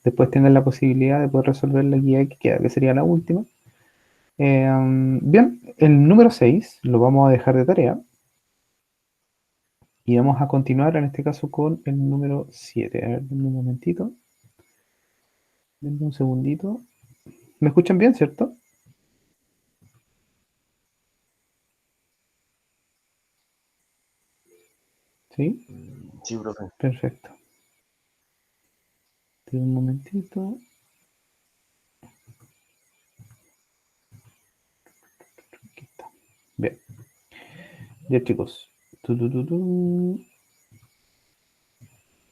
después tengan la posibilidad de poder resolver la guía que queda, que sería la última. Bien, el número 6 lo vamos a dejar de tarea y vamos a continuar en este caso con el número 7. A ver, denme un momentito, denme un segundito. ¿Me escuchan bien, cierto? Sí, Sí, profe. perfecto. Denme un momentito. Aquí está. Bien, ya chicos.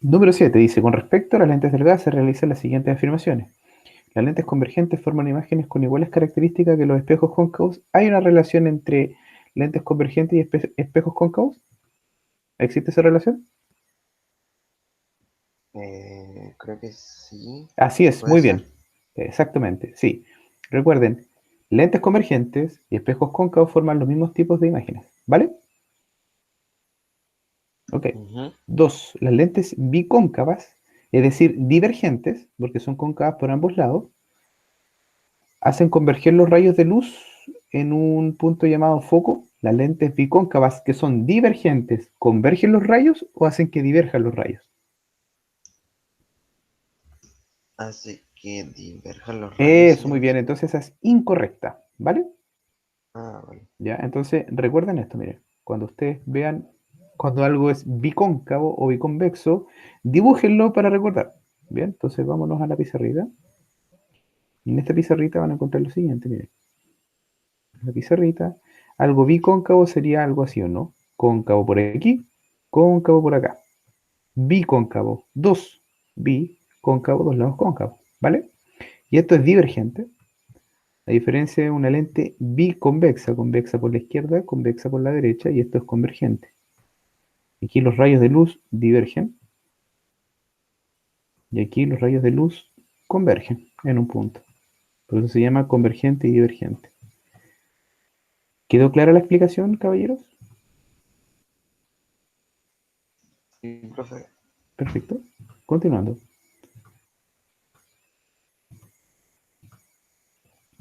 Número 7 dice, con respecto a las lentes delgadas se realizan las siguientes afirmaciones. Las lentes convergentes forman imágenes con iguales características que los espejos cóncavos. ¿Hay una relación entre lentes convergentes y espejos cóncavos? ¿Existe esa relación? Creo que sí. Así es, Puede muy ser. bien. Exactamente, sí. Recuerden, lentes convergentes y espejos cóncavos forman los mismos tipos de imágenes, ¿vale? Ok. Ujú. 2. Las lentes bicóncavas, es decir, divergentes, porque son cóncavas por ambos lados, hacen converger los rayos de luz en un punto llamado foco. Las lentes bicóncavas, que son divergentes, ¿convergen los rayos o hacen que diverjan los rayos? Hace que diverjan los rayos, Eso, muy sería bien. eso. Entonces esa es incorrecta, ¿vale? Ah, vale. Ya, entonces recuerden esto, miren. Cuando ustedes vean cuando algo es bicóncavo o biconvexo, dibújenlo para recordar. Bien, entonces vámonos a la pizarrita. Y en esta pizarrita van a encontrar lo siguiente, miren. En la pizarrita, algo bicóncavo sería algo así, ¿o no? Cóncavo por aquí, cóncavo por acá. Bicóncavo, dos. Bicóncavo, dos lados cóncavos, ¿vale? Y esto es divergente. La diferencia es una lente biconvexa, convexa por la izquierda, convexa por la derecha, y esto es convergente. Aquí los rayos de luz divergen, y aquí los rayos de luz convergen en un punto. Por eso se llama convergente y divergente. ¿Quedó clara la explicación, caballeros? Sí, profe. Perfecto. Continuando.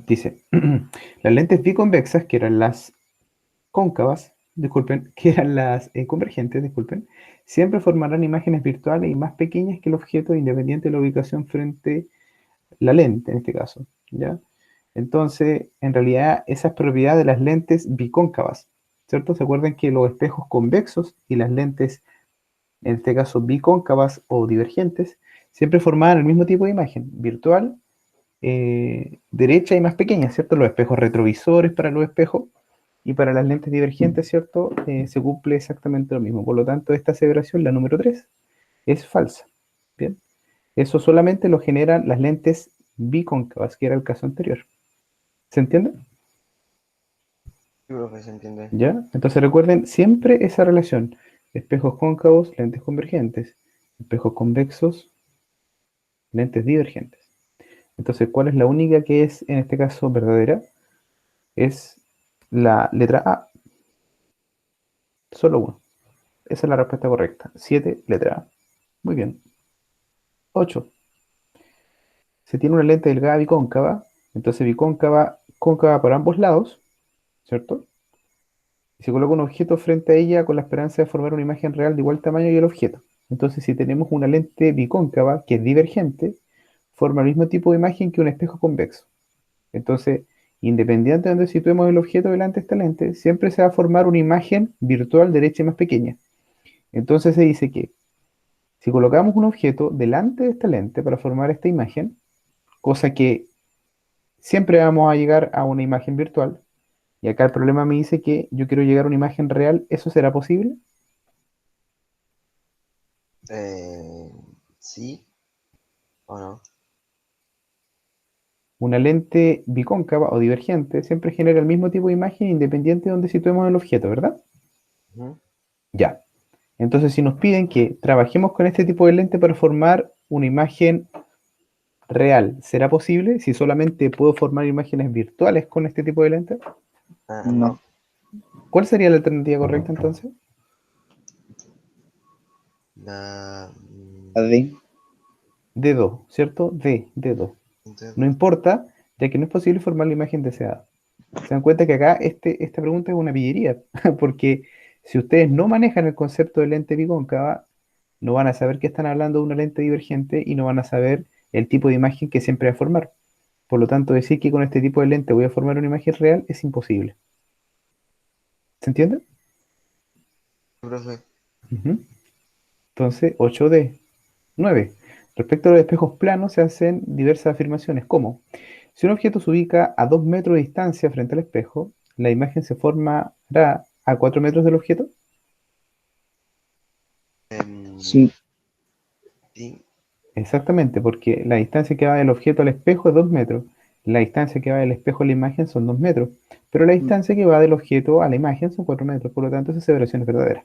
Dice, las lentes biconvexas, que eran las cóncavas, disculpen, que eran las convergentes, disculpen, siempre formarán imágenes virtuales y más pequeñas que el objeto independiente de la ubicación frente a la lente, en este caso, ¿ya? Entonces, en realidad, esa es propiedad de las lentes bicóncavas, ¿cierto? ¿Se acuerdan que los espejos convexos y las lentes, en este caso bicóncavas o divergentes, siempre formaban el mismo tipo de imagen, virtual, derecha y más pequeña, ¿cierto? Los espejos retrovisores para los espejos y para las lentes divergentes, ¿cierto? Se cumple exactamente lo mismo. Por lo tanto, esta aseveración, la número 3, es falsa. Bien, eso solamente lo generan las lentes bicóncavas, que era el caso anterior. ¿Se entiende? Sí, profe, se entiende. ¿Ya? Entonces recuerden siempre esa relación. Espejos cóncavos, lentes convergentes. Espejos convexos, lentes divergentes. Entonces, ¿cuál es la única que es en este caso verdadera? Es la letra A, solo uno. Esa es la respuesta correcta. 7, letra A. Muy bien. 8. Se tiene una lente delgada bicóncava, entonces bicóncava, cóncava por ambos lados, ¿cierto? Y se coloca un objeto frente a ella con la esperanza de formar una imagen real de igual tamaño que el objeto. Entonces, si tenemos una lente bicóncava que es divergente, forma el mismo tipo de imagen que un espejo convexo. Entonces, independiente de donde situemos el objeto delante de esta lente, siempre se va a formar una imagen virtual derecha y más pequeña. Entonces se dice que si colocamos un objeto delante de esta lente para formar esta imagen, cosa que siempre vamos a llegar a una imagen virtual, y acá el problema me dice que yo quiero llegar a una imagen real, ¿eso será posible? Eh, sí o no. Una lente bicóncava o divergente siempre genera el mismo tipo de imagen independiente de donde situemos el objeto, ¿verdad? Ujú. Ya. Entonces, si nos piden que trabajemos con este tipo de lente para formar una imagen real, ¿será posible si solamente puedo formar imágenes virtuales con este tipo de lente? Ah, no. No, ¿Cuál sería la alternativa correcta entonces? La, así. D2, ¿cierto? D2. No Entiendo. importa, ya que no es posible formar la imagen deseada. Se dan cuenta que acá esta pregunta es una pillería, porque si ustedes no manejan el concepto de lente bicóncava, no van a saber que están hablando de una lente divergente y no van a saber el tipo de imagen que siempre va a formar. Por lo tanto, decir que con este tipo de lente voy a formar una imagen real es imposible. ¿Se entiende? Profe, Ujú. Entonces, 8D. 9. Respecto a los espejos planos, se hacen diversas afirmaciones, como si un objeto se ubica a 2 metros de distancia frente al espejo, la imagen se formará a 4 metros del objeto. em, Sí, sí, Exactamente, porque la distancia que va del objeto al espejo es 2 metros. La distancia que va del espejo a la imagen son 2 metros. Pero la distancia que va del objeto a la imagen son 4 metros. Por lo tanto, esa aseveración es verdadera.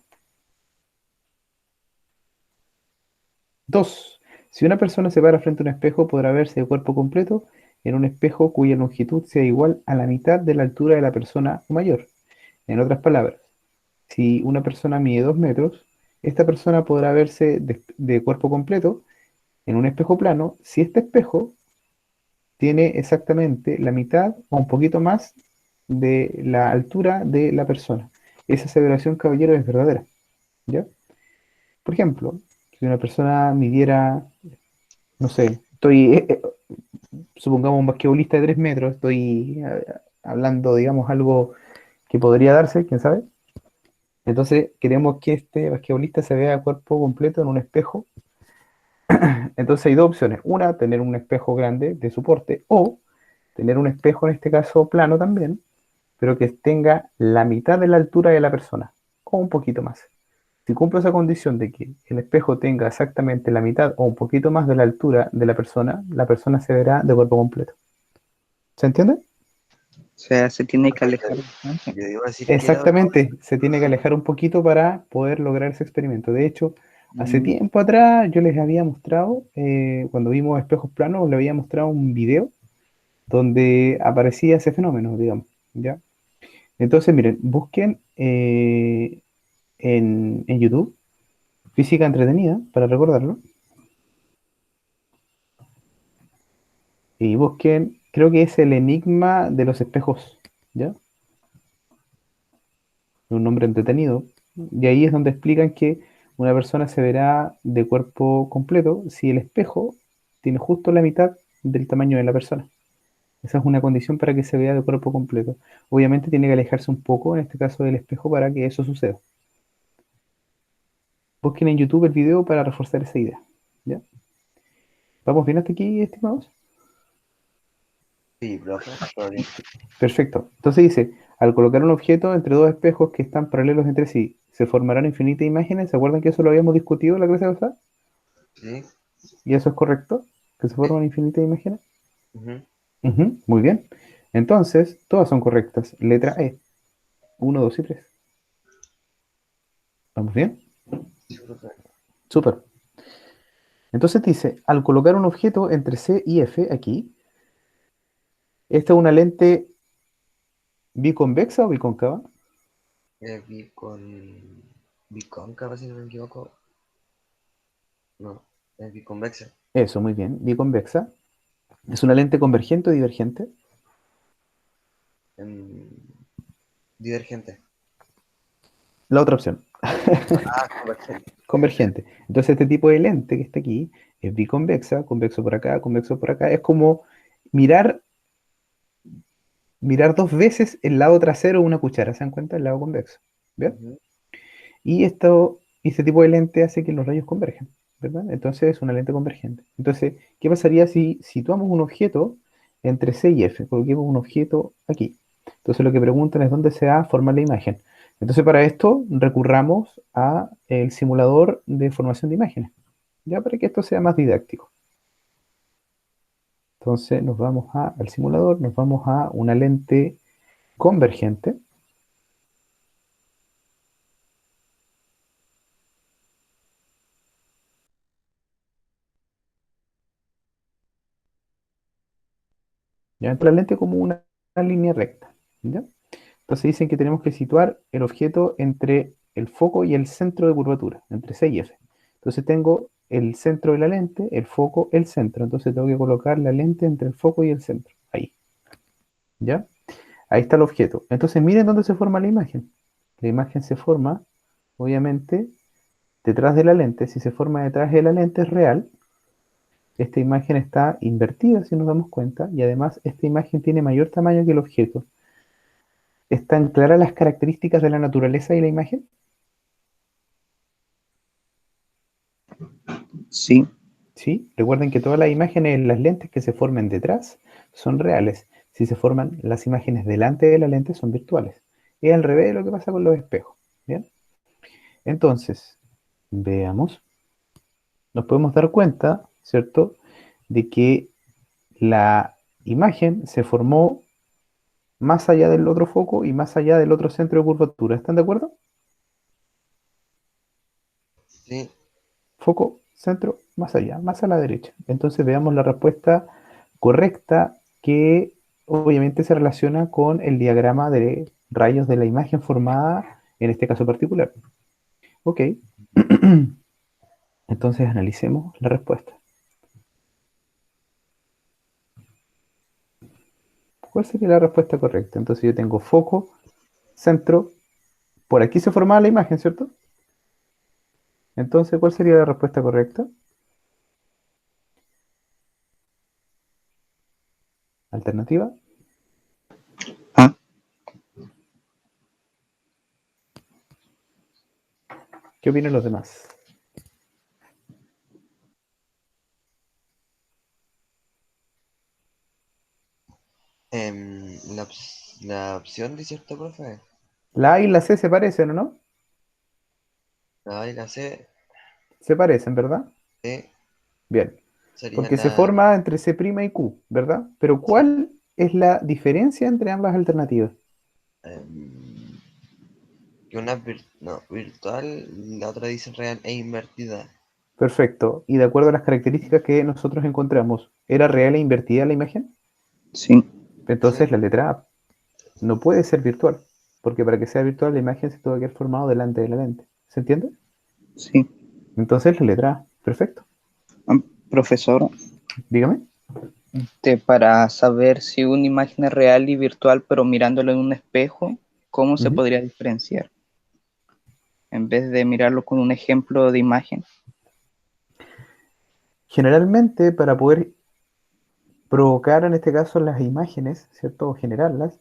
2. Si una persona se para frente a un espejo, podrá verse de cuerpo completo en un espejo cuya longitud sea igual a la mitad de la altura de la persona o mayor. En otras palabras, si una persona mide 2 metros, esta persona podrá verse de cuerpo completo en un espejo plano si este espejo tiene exactamente la mitad o un poquito más de la altura de la persona. Esa aseveración, caballero, es verdadera. ¿Ya? Por ejemplo, si una persona midiera, no sé, supongamos un basquetbolista de 3 metros, estoy hablando, digamos, algo que podría darse, quién sabe. Entonces, queremos que este basquetbolista se vea a cuerpo completo en un espejo. Entonces, hay dos opciones. Una, tener un espejo grande de soporte o tener un espejo, en este caso, plano también, pero que tenga la mitad de la altura de la persona o un poquito más. Si cumplo esa condición de que el espejo tenga exactamente la mitad o un poquito más de la altura de la persona se verá de cuerpo completo. ¿Se entiende? o sea, se tiene que profe, alejar bastante. yo iba a decir que era verdad. Exactamente, se tiene que alejar un poquito para poder lograr ese experimento. De hecho, hace Mm, tiempo atrás yo les había mostrado, cuando vimos espejos planos, les había mostrado un video donde aparecía ese fenómeno, digamos, ¿ya? Entonces, miren, busquen en YouTube física entretenida, para recordarlo, y busquen, creo que es el enigma de los espejos, ¿ya? Un nombre entretenido, y ahí es donde explican que una persona se verá de cuerpo completo si el espejo tiene justo la mitad del tamaño de la persona. Esa es una condición para que se vea de cuerpo completo. Obviamente tiene que alejarse un poco, en este caso del espejo, para que eso suceda. Busquen en YouTube el video para reforzar esa idea. ¿Ya? ¿Vamos bien hasta aquí, estimados? Sí, profe, todo bien. Perfecto. Entonces dice, al colocar un objeto entre dos espejos que están paralelos entre sí, se formarán infinitas imágenes. ¿Se acuerdan que eso lo habíamos discutido en la clase pasada? Sí, ¿Y eso es correcto? ¿Que se sí. forman infinitas imágenes? Ujú. Ujú, muy bien. Entonces, todas son correctas. Letra E. Uno, 2 y 3. ¿Vamos bien? Sí, profe. Súper. Entonces dice, al colocar un objeto entre C y F aquí, esta es una lente biconvexa o bicóncava. Bicóncava, si no me equivoco. No, es biconvexa. Eso, muy bien, biconvexa. Es una lente convergente o divergente. Em, Divergente. La otra opción, Ah, convergente. convergente. Entonces este tipo de lente que está aquí es biconvexa, convexo por acá, convexo por acá. Es como mirar, mirar dos veces el lado trasero de una cuchara, ¿se dan cuenta? El lado convexo. ¿Bien? Ujú. Este tipo de lente hace que los rayos converjan, ¿verdad? Entonces es una lente convergente. Entonces, ¿qué pasaría si situamos un objeto entre C y F? Coloquemos un objeto aquí. Entonces lo que preguntan es dónde se va a formar la imagen. Entonces para esto recurramos a el simulador de formación de imágenes, ya para que esto sea más didáctico. Entonces nos vamos al simulador, nos vamos a una lente convergente, ya entre la lente como una línea recta, ¿ya? Entonces dicen que tenemos que situar el objeto entre el foco y el centro de curvatura, entre C y F. Entonces tengo el centro de la lente, el foco, el centro. Entonces tengo que colocar la lente entre el foco y el centro. Ahí. ¿Ya? Ahí está el objeto. Entonces miren dónde se forma la imagen. La imagen se forma, obviamente, detrás de la lente. Si se forma detrás de la lente es real. Esta imagen está invertida, si nos damos cuenta, y además esta imagen tiene mayor tamaño que el objeto. ¿Están claras las características de la naturaleza y la imagen? Sí, Sí, recuerden que todas las imágenes en las lentes que se formen detrás son reales. Si se forman las imágenes delante de la lente son virtuales. Es al revés de lo que pasa con los espejos. ¿Bien? Entonces, veamos. Nos podemos dar cuenta, ¿cierto?, de que la imagen se formó más allá del otro foco y más allá del otro centro de curvatura. ¿Están de acuerdo? Sí. Foco, centro, más allá, más a la derecha. Entonces veamos la respuesta correcta que obviamente se relaciona con el diagrama de rayos de la imagen formada en este caso particular. Ok, entonces analicemos la respuesta. ¿Cuál sería la respuesta correcta? Entonces yo tengo foco, centro, por aquí se formaba la imagen, ¿cierto? Entonces, ¿cuál sería la respuesta correcta? Alternativa. ah, ¿Qué opinan los demás? La opción de cierto, profe. La A y la C se parecen, ¿o no? La A y la C, Se parecen, ¿verdad? D Bien. sería Porque se la. forma entre C' y Q, ¿verdad? Pero Sí. ¿cuál es la diferencia entre ambas alternativas? em, que una no, virtual, la otra dice real e invertida. Perfecto. Y de acuerdo a las características que nosotros encontramos, ¿era real e invertida la imagen? sí, Sí. Entonces la letra A no puede ser virtual, porque para que sea virtual la imagen se tuvo que haber formado delante de la lente. ¿Se entiende? sí. Entonces la letra A. Perfecto. Ah, profesor, Dígame. para saber si una imagen es real y virtual, pero mirándolo en un espejo, ¿cómo se Ujú. podría diferenciar? En vez de mirarlo con un ejemplo de imagen. Generalmente para poder provocar en este caso las imágenes, ¿cierto? O generarlas,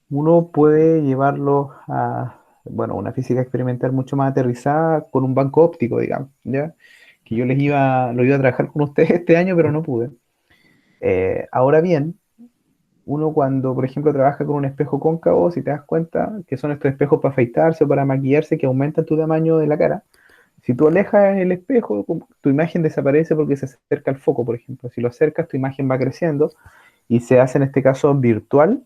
uno puede llevarlo a, bueno, una física experimental mucho más aterrizada con un banco óptico, digamos, ¿ya? Que yo lo iba a trabajar con ustedes este año, pero no pude. Ahora bien, uno cuando, por ejemplo, trabaja con un espejo cóncavo, si te das cuenta que son estos espejos para afeitarse o para maquillarse que aumentan tu tamaño de la cara, si tú alejas el espejo, tu imagen desaparece porque se acerca al foco, por ejemplo. Si lo acercas, tu imagen va creciendo y se hace en este caso virtual,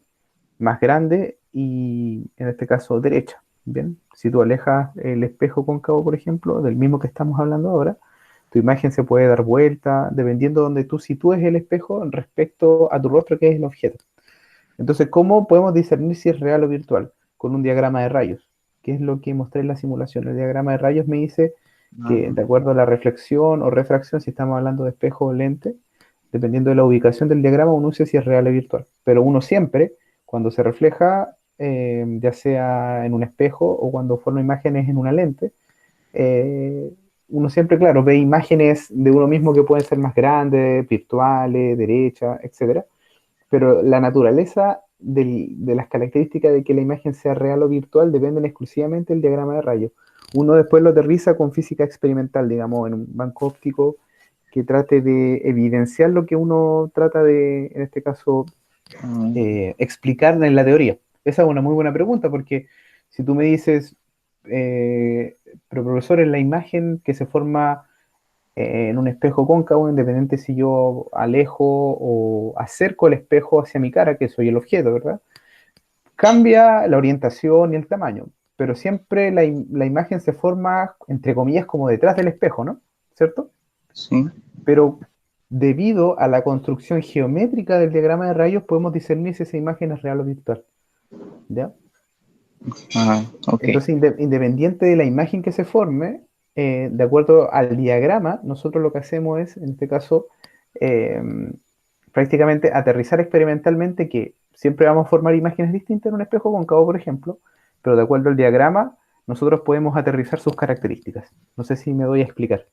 más grande y en este caso derecha. Bien, si tú alejas el espejo cóncavo, por ejemplo, del mismo que estamos hablando ahora, tu imagen se puede dar vuelta dependiendo de donde tú sitúes el espejo respecto a tu rostro, que es el objeto. Entonces, ¿cómo podemos discernir si es real o virtual? Con un diagrama de rayos, que es lo que mostré en la simulación. El diagrama de rayos me dice que de acuerdo a la reflexión o refracción, si estamos hablando de espejo o lente, dependiendo de la ubicación del diagrama, uno dice si es real o virtual. Pero uno siempre, cuando se refleja, ya sea en un espejo o cuando forma imágenes en una lente, eh, uno siempre, claro, ve imágenes de uno mismo que pueden ser más grandes, virtuales, derechas, etcétera, pero la naturaleza de las características de que la imagen sea real o virtual dependen exclusivamente del diagrama de rayos. Uno después lo aterriza con física experimental, digamos, en un banco óptico que trate de evidenciar lo que uno trata de, en este caso, explicar en la teoría. Esa es una muy buena pregunta, porque si tú me dices, pero profesor, en la imagen que se forma en un espejo cóncavo, independiente si yo alejo o acerco el espejo hacia mi cara, que soy el objeto, ¿verdad? Cambia la orientación y el tamaño, pero siempre la imagen se forma, entre comillas, como detrás del espejo, ¿no? ¿Cierto? Sí. Pero debido a la construcción geométrica del diagrama de rayos, podemos discernir si esa imagen es real o virtual, ¿ya? Ah, ok. Entonces, independiente de la imagen que se forme, de acuerdo al diagrama, nosotros lo que hacemos es, en este caso, eh, prácticamente aterrizar experimentalmente que siempre vamos a formar imágenes distintas en un espejo cóncavo, por ejemplo, pero de acuerdo al diagrama, nosotros podemos aterrizar sus características. No sé si me doy a explicar.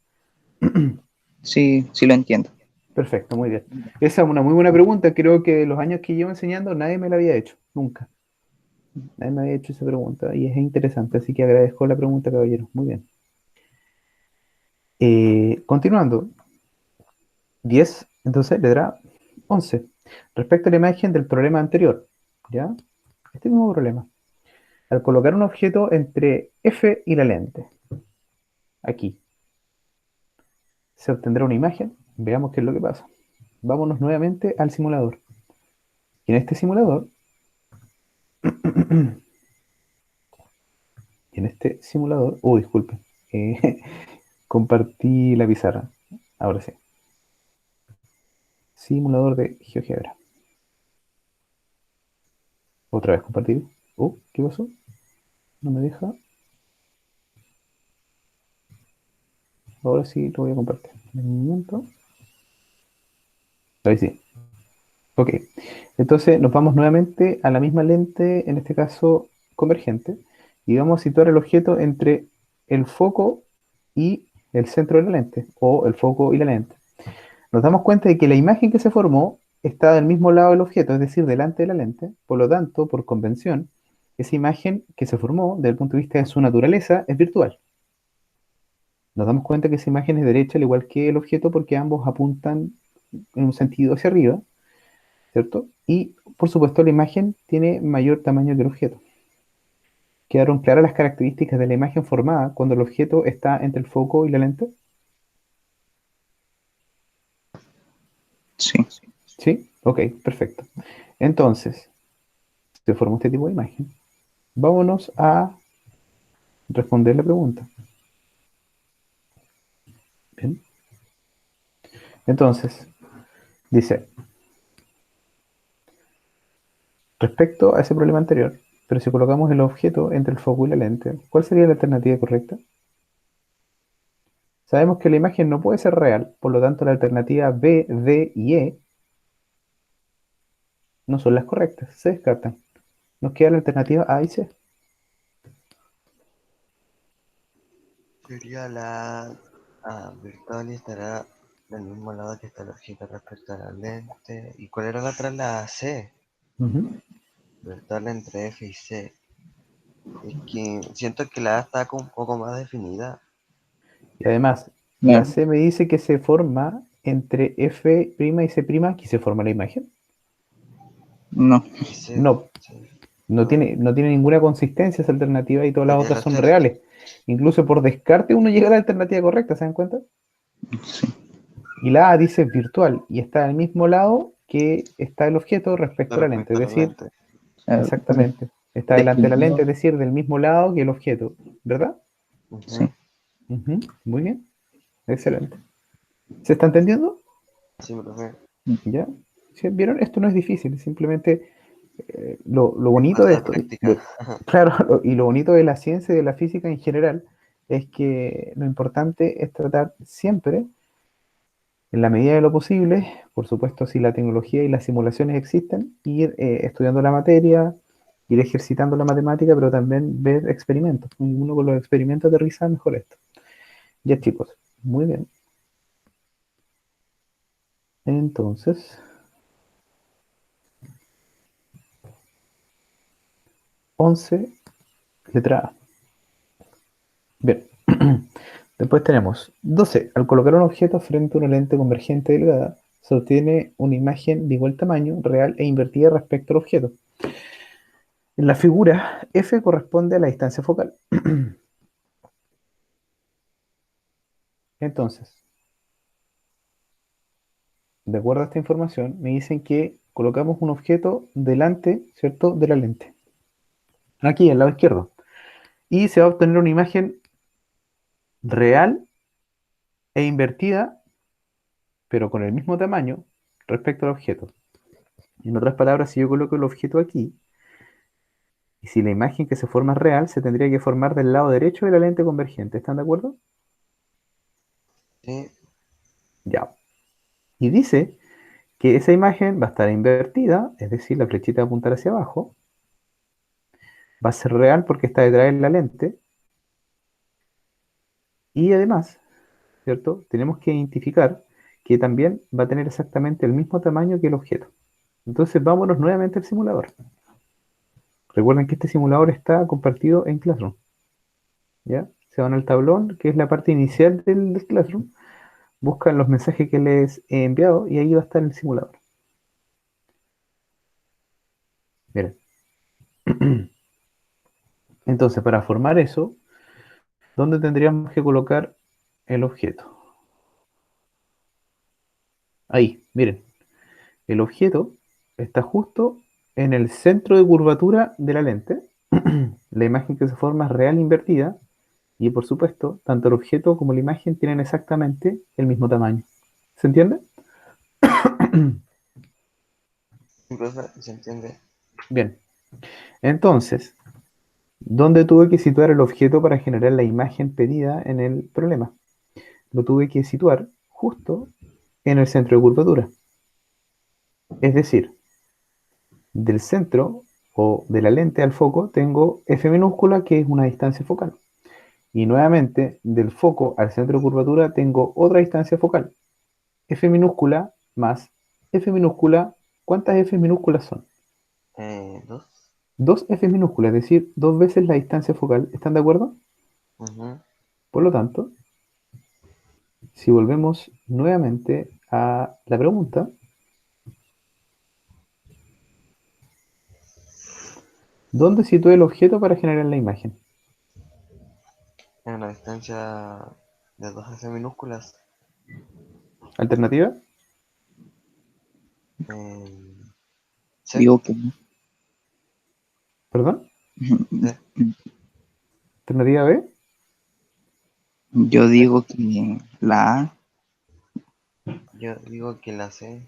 Sí, sí lo entiendo. Perfecto, muy bien. Esa es una muy buena pregunta. Creo que de los años que llevo enseñando, nadie me la había hecho, nunca. Nadie me había hecho esa pregunta y es interesante, así que agradezco la pregunta, caballero. Muy bien. Continuando, 10, entonces, letra 11. Respecto a la imagen del problema anterior, ¿ya? Este mismo problema. Al colocar un objeto entre F y la lente, aquí, se obtendrá una imagen. Veamos qué es lo que pasa. Vámonos nuevamente al simulador. Y en este simulador, disculpen, compartí la pizarra. Ahora sí. Simulador de GeoGebra. Otra vez compartir. ¿Qué pasó? No me deja. Ahora sí lo voy a compartir. Un momento. Ahí sí. Ok. Entonces nos vamos nuevamente a la misma lente, en este caso convergente, y vamos a situar el objeto entre el foco y el centro de la lente, o el foco y la lente. Nos damos cuenta de que la imagen que se formó está del mismo lado del objeto, es decir, delante de la lente. Por lo tanto, por convención, esa imagen que se formó, desde el punto de vista de su naturaleza, es virtual. Nos damos cuenta que esa imagen es derecha, al igual que el objeto, porque ambos apuntan en un sentido hacia arriba, ¿cierto? Y, por supuesto, la imagen tiene mayor tamaño que el objeto. ¿Quedaron claras las características de la imagen formada cuando el objeto está entre el foco y la lente? Sí. ¿Sí? Ok, perfecto. Entonces, se formó este tipo de imagen. Vámonos a responder la pregunta. Bien. Entonces, dice, respecto a ese problema anterior, pero si colocamos el objeto entre el foco y la lente, ¿cuál sería la alternativa correcta? Sabemos que la imagen no puede ser real, por lo tanto la alternativa B, D y E no son las correctas, se descartan. Nos queda la alternativa A y C. Sería la virtual y estará del mismo lado que está el objeto respecto a la lente. ¿Y cuál era la otra? La C. Ujú. Virtual entre F y C. Es que siento que la A está como un poco más definida. Y además, la Claro. C me dice que se forma entre F' y C', aquí se forma la imagen. No. Y C, No, sí. no No, tiene, no tiene ninguna consistencia esa alternativa y todas las porque otras la son C, reales. Incluso por descarte uno llega a la alternativa correcta, ¿se dan cuenta? Sí. Y la A dice virtual y está al mismo lado que está el objeto respecto a la lente, respecto es a la decir, lente. exactamente, está delante de la lente, es decir, del mismo lado que el objeto, ¿verdad? Sí. Ujú. Ujú, muy bien, excelente. ¿Se está entendiendo? Sí, profe. ¿Ya? ¿Sí? ¿Vieron? Esto no es difícil, simplemente lo Es bonito de falta de esto, práctica. claro, y lo bonito de la ciencia y de la física en general es que lo importante es tratar siempre, en la medida de lo posible, por supuesto, si la tecnología y las simulaciones existen, ir estudiando la materia, ir ejercitando la matemática, pero también ver experimentos. Uno con los experimentos aterriza mejor esto. Ya, chicos, muy bien. Entonces, 11, letra A. Bien. Después tenemos 12. Al colocar un objeto frente a una lente convergente delgada, se obtiene una imagen de igual tamaño, real e invertida respecto al objeto. En la figura, F corresponde a la distancia focal. Entonces, de acuerdo a esta información, me dicen que colocamos un objeto delante, ¿cierto?, de la lente. Aquí, al lado izquierdo. Y se va a obtener una imagen real e invertida, pero con el mismo tamaño respecto al objeto. En otras palabras, si yo coloco el objeto aquí, y si la imagen que se forma es real, se tendría que formar del lado derecho de la lente convergente. ¿Están de acuerdo? Sí. Ya. Y dice que esa imagen va a estar invertida, es decir, la flechita va a apuntar hacia abajo, va a ser real porque está detrás de la lente, y además, ¿cierto? Tenemos que identificar que también va a tener exactamente el mismo tamaño que el objeto. Entonces vámonos nuevamente al simulador. Recuerden que este simulador está compartido en Classroom. ¿Ya? Se van al tablón, que es la parte inicial del Classroom, buscan los mensajes que les he enviado y ahí va a estar el simulador. Miren. Entonces, para formar eso, ¿dónde tendríamos que colocar el objeto? Ahí, miren. El objeto está justo en el centro de curvatura de la lente. La imagen que se forma es real invertida. Y por supuesto, tanto el objeto como la imagen tienen exactamente el mismo tamaño. ¿Se entiende? Sí, profe, ¿se entiende? Bien. Entonces, ¿dónde tuve que situar el objeto para generar la imagen pedida en el problema? Lo tuve que situar justo en el centro de curvatura. Es decir, del centro o de la lente al foco tengo f minúscula, que es una distancia focal. Y nuevamente, del foco al centro de curvatura tengo otra distancia focal. F minúscula más f minúscula. ¿Cuántas f minúsculas son? 2. Dos f minúsculas, es decir, dos veces la distancia focal. ¿Están de acuerdo? Ujú. Por lo tanto, si volvemos nuevamente a la pregunta, ¿dónde sitúe el objeto para generar la imagen? En una distancia de 2 F minúsculas. ¿Alternativa? C. Digo que ¿Perdón? C. ¿Alternativa B? yo C. digo que la A. Yo digo que la C.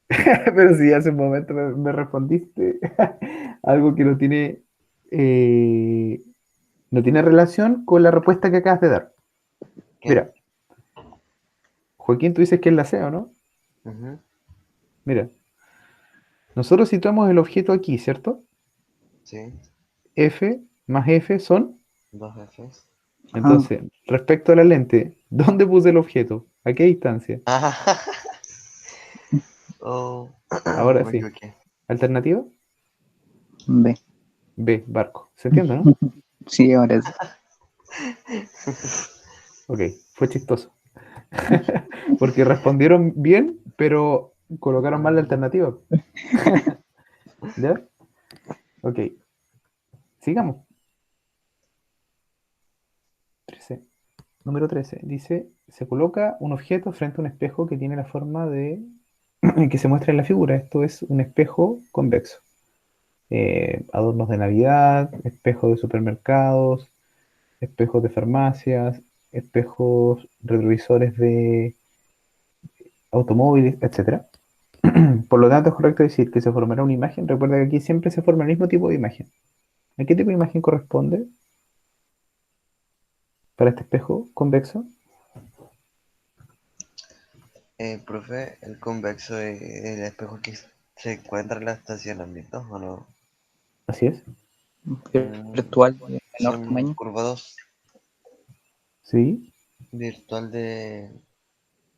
Pero si hace un momento me respondiste algo que eh, no tiene relación con la respuesta que acabas de dar. ¿Qué? Mira, Joaquín, tú dices que es la C, ¿o no? Ujú. Mira, nosotros situamos el objeto aquí, ¿cierto? Sí. F más F son. 2 Fs. Ajá. Entonces, respecto a la lente, ¿dónde puse el objeto? ¿A qué distancia? Ah, oh, Ahora me sí. equivoqué. ¿Alternativa? B. B, barco. ¿Se entiende, no? Sí, ahora sí. Ok, fue chistoso. Porque respondieron bien, pero colocaron mal la alternativa. ¿Ya? Ok, sigamos. 13. Número 13. Dice, se coloca un objeto frente a un espejo que tiene la forma de que se muestra en la figura. Esto es un espejo convexo. Adornos de Navidad, espejos de supermercados, espejos de farmacias, espejos retrovisores de automóviles, etcétera. Por lo tanto, es correcto decir que se formará una imagen. Recuerda que aquí siempre se forma el mismo tipo de imagen. ¿A qué tipo de imagen corresponde para este espejo convexo? Profe, el convexo es el espejo que se encuentra en el estacionamiento, ¿o no? Así es. Virtual de menor Son tamaño. curvados. Sí. Virtual de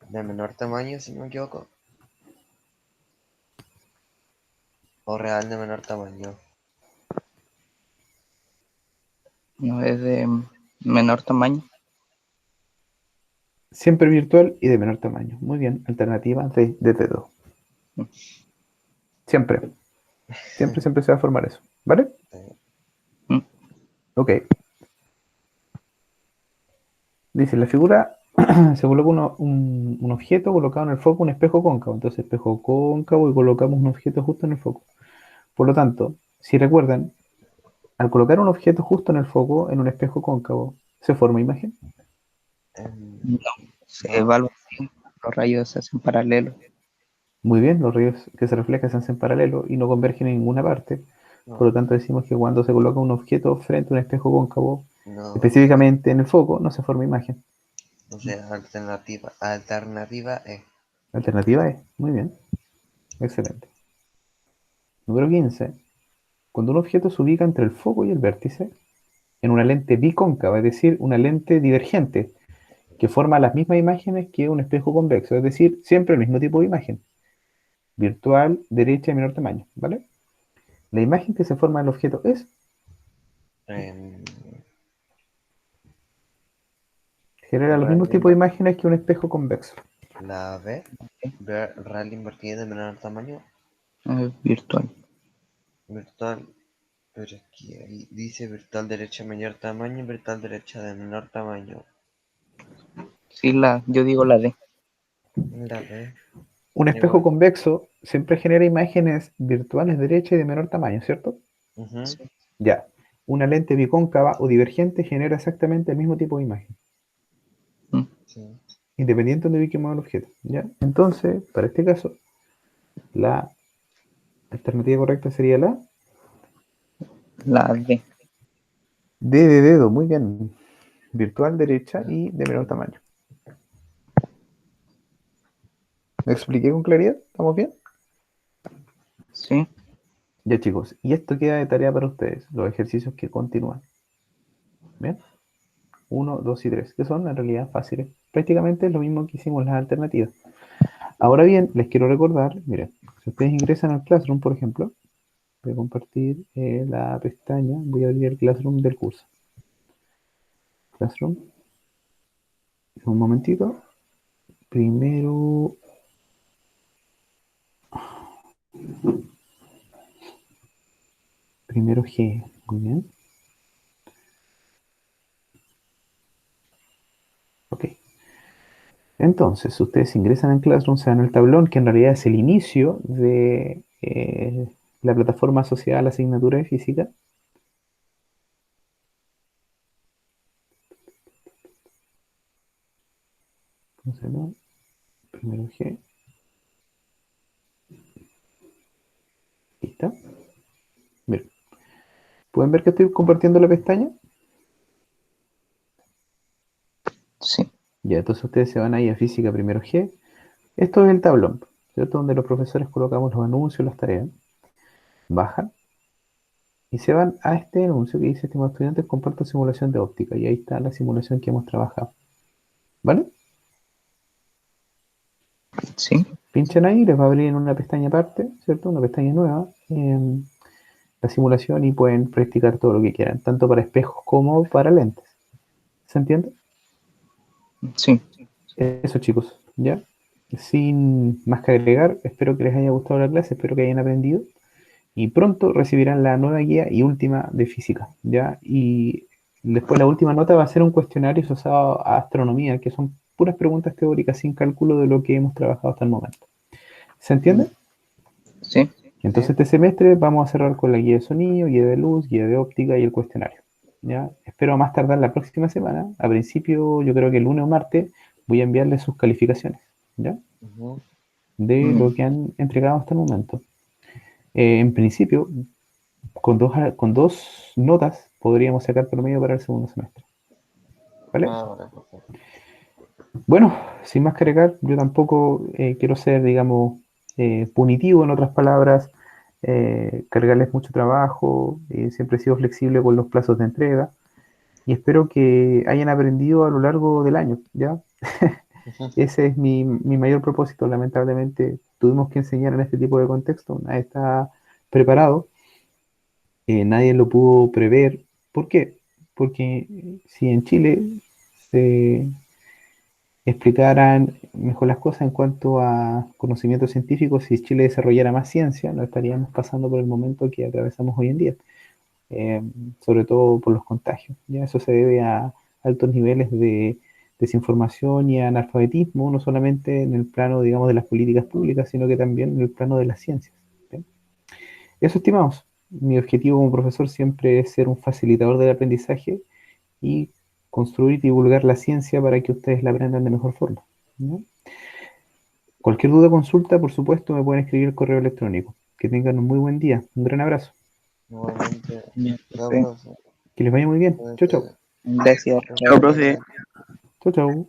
menor tamaño, si no me equivoco. O real de menor tamaño. No es de menor tamaño. Siempre virtual y de menor tamaño. Muy bien. Alternativa de T2. Siempre. Siempre se va a formar eso. ¿Vale? Mm. Ok. Dice, la figura se coloca un objeto colocado en el foco, un espejo cóncavo. Entonces, espejo cóncavo y colocamos un objeto justo en el foco. Por lo tanto, si recuerdan, al colocar un objeto justo en el foco, en un espejo cóncavo, ¿se forma imagen? No, se No, evalúa, los rayos se hacen paralelos. Muy bien, los rayos que se reflejan se hacen paralelo y no convergen en ninguna parte. Por no, lo tanto, decimos que cuando se coloca un objeto frente a un espejo cóncavo, no. específicamente en el foco, no se forma imagen. O sea, alternativa E. Alternativa E. Muy bien. Excelente. Número 15. Cuando un objeto se ubica entre el foco y el vértice, en una lente bicóncava, es decir, una lente divergente, que forma las mismas imágenes que un espejo convexo, es decir, siempre el mismo tipo de imagen, virtual, derecha y menor tamaño, ¿vale? La imagen que se forma en el objeto es, em, genera los mismos tipos de imágenes que un espejo convexo. la B, real invertida de menor tamaño, Virtual. virtual, pero es que ahí dice virtual derecha mayor tamaño y virtual derecha de menor tamaño. Sí, yo digo la D. La B, Un espejo igual. convexo siempre genera imágenes virtuales derecha y de menor tamaño, ¿cierto? Ujú, Sí. Ya. Una lente bicóncava o divergente genera exactamente el mismo tipo de imagen, sí. independiente de donde ubiquemos el objeto, ¿ya? Entonces, para este caso, la alternativa correcta sería la La D. D de dedo, muy bien. Virtual derecha y de menor tamaño. ¿Me expliqué con claridad? ¿Estamos bien? Sí. Ya chicos, y esto queda de tarea para ustedes, los ejercicios que continúan. ¿Bien? 1, 2 y 3, que son en realidad fáciles. Prácticamente es lo mismo que hicimos las alternativas. Ahora bien, les quiero recordar, miren, si ustedes ingresan al Classroom, por ejemplo, voy a compartir la pestaña, voy a abrir el Classroom del curso. Classroom, un momentito. Primero, primero G, muy bien. Ok. Entonces, ustedes ingresan en Classroom, se dan el tablón, que en realidad es el inicio de la plataforma asociada a la asignatura de física. Entonces, ¿no? Primero G. ¿Lista? Bien. ¿Pueden ver que estoy compartiendo la pestaña? Sí. Ya, entonces ustedes se van ahí a física primero G. Esto es el tablón, ¿cierto? Donde los profesores colocamos los anuncios, las tareas. Bajan y se van a este anuncio que dice, estimados estudiantes, comparto simulación de óptica. Y ahí está la simulación que hemos trabajado. ¿Vale? Sí. Pinchan ahí, les va a abrir en una pestaña aparte, ¿cierto? Una pestaña nueva, la simulación y pueden practicar todo lo que quieran, tanto para espejos como para lentes. ¿Se entiende? Sí. Eso chicos, ¿ya? Sin más que agregar, espero que les haya gustado la clase, espero que hayan aprendido y pronto recibirán la nueva guía y última de física, ¿ya? Y después la última nota va a ser un cuestionario asociado a astronomía, que son puras preguntas teóricas sin cálculo de lo que hemos trabajado hasta el momento. ¿Se entiende? Sí. Entonces Sí. este semestre vamos a cerrar con la guía de sonido, guía de luz, guía de óptica y el cuestionario. ¿Ya? Espero a más tardar la próxima semana, a principio yo creo que el lunes o martes, voy a enviarles sus calificaciones, ¿ya? Ujú. De lo que han entregado hasta el momento. En principio, con dos notas podríamos sacar promedio para el segundo semestre. ¿Vale? Ah, vale, perfecto. Bueno, sin más que agregar, yo tampoco quiero ser, digamos, punitivo, en otras palabras, cargarles mucho trabajo, siempre he sido flexible con los plazos de entrega y espero que hayan aprendido a lo largo del año, ¿ya? Ujú. Ese es mi mayor propósito. Lamentablemente tuvimos que enseñar en este tipo de contexto, nadie está preparado, nadie lo pudo prever. ¿Por qué? Porque si en Chile se explicaran mejor las cosas en cuanto a conocimientos científicos, si Chile desarrollara más ciencia, no estaríamos pasando por el momento que atravesamos hoy en día, eh, sobre todo por los contagios. ¿Ya? Eso se debe a altos niveles de desinformación y analfabetismo, no solamente en el plano, digamos, de las políticas públicas, sino que también en el plano de las ciencias. ¿Sí? Eso, estimados. Mi objetivo como profesor siempre es ser un facilitador del aprendizaje y construir y divulgar la ciencia para que ustedes la aprendan de mejor forma. ¿No? Cualquier duda o consulta, por supuesto, me pueden escribir el correo electrónico. Que tengan un muy buen día. Un gran abrazo. Igualmente, Ya, chao, profe. profe. Que les vaya muy bien. Chau, chau. Cuídate. Gracias. Chao, Chao, profe. profe. Chau, chau.